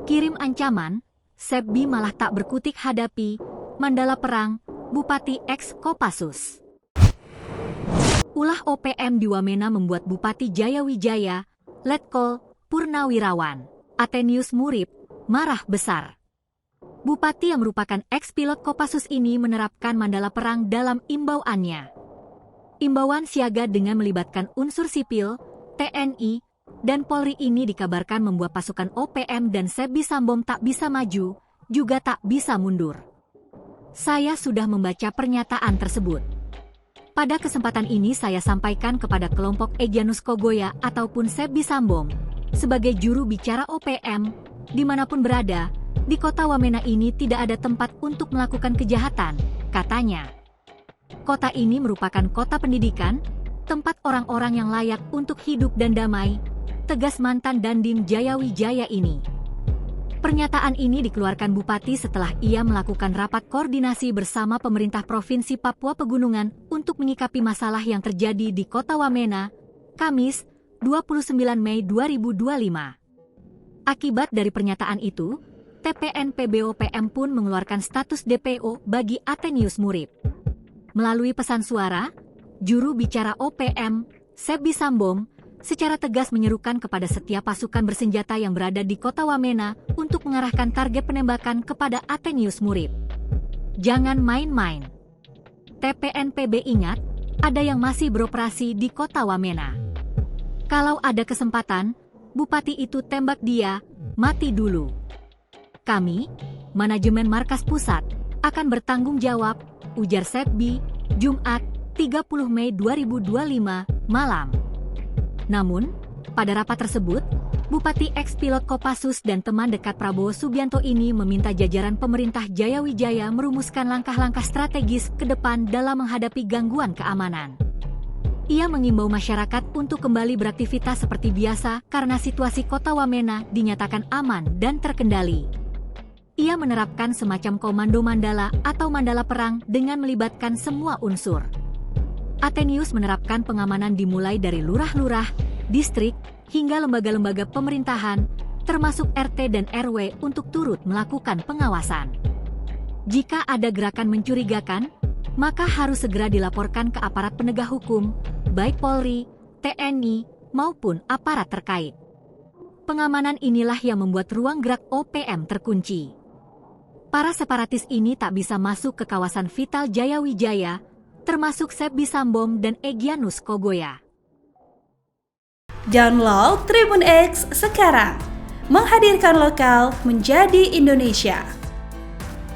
Kirim ancaman, Sepbi malah tak berkutik hadapi Mandala Perang, Bupati X Kopassus. Ulah OPM di Wamena membuat Bupati Jayawijaya, Letkol Purnawirawan, Athenius Murib, marah besar. Bupati yang merupakan ex-pilot Kopassus ini menerapkan Mandala Perang dalam imbauannya. Imbauan siaga dengan melibatkan unsur sipil, TNI, dan Polri ini dikabarkan membuat pasukan OPM dan Sepbi Sambom tak bisa maju, juga tak bisa mundur. Saya sudah membaca pernyataan tersebut. Pada kesempatan ini saya sampaikan kepada kelompok Egyanus Kogoya ataupun Sepbi Sambom, sebagai juru bicara OPM, dimanapun berada, di kota Wamena ini tidak ada tempat untuk melakukan kejahatan, katanya. Kota ini merupakan kota pendidikan, tempat orang-orang yang layak untuk hidup dan damai, tegas mantan Dandim Jayawijaya ini. Pernyataan ini dikeluarkan Bupati setelah ia melakukan rapat koordinasi bersama pemerintah Provinsi Papua Pegunungan untuk menyikapi masalah yang terjadi di kota Wamena, Kamis, 29 Mei 2025. Akibat dari pernyataan itu, TPNPBOPM pun mengeluarkan status DPO bagi Athenius Murib. Melalui pesan suara, juru bicara OPM, Sepbi Sambom, secara tegas menyerukan kepada setiap pasukan bersenjata yang berada di kota Wamena untuk mengarahkan target penembakan kepada Athenius Murib. Jangan main-main. TPNPB ingat, ada yang masih beroperasi di kota Wamena. Kalau ada kesempatan, Bupati itu tembak dia, mati dulu. Kami, manajemen Markas Pusat, akan bertanggung jawab, ujar Sepbi, Jumat, 30 Mei 2025, malam. Namun, pada rapat tersebut, Bupati ex-pilot Kopassus dan teman dekat Prabowo Subianto ini meminta jajaran pemerintah Jayawijaya merumuskan langkah-langkah strategis ke depan dalam menghadapi gangguan keamanan. Ia mengimbau masyarakat untuk kembali beraktivitas seperti biasa karena situasi kota Wamena dinyatakan aman dan terkendali. Ia menerapkan semacam komando Mandala atau Mandala Perang dengan melibatkan semua unsur. Athenius menerapkan pengamanan dimulai dari lurah-lurah, distrik, hingga lembaga-lembaga pemerintahan, termasuk RT dan RW untuk turut melakukan pengawasan. Jika ada gerakan mencurigakan, maka harus segera dilaporkan ke aparat penegak hukum, baik Polri, TNI, maupun aparat terkait. Pengamanan inilah yang membuat ruang gerak OPM terkunci. Para separatis ini tak bisa masuk ke kawasan vital Jayawijaya, termasuk Sepbi Sambom dan Egyanus Kogoya. Download Tribun X sekarang, menghadirkan lokal menjadi Indonesia.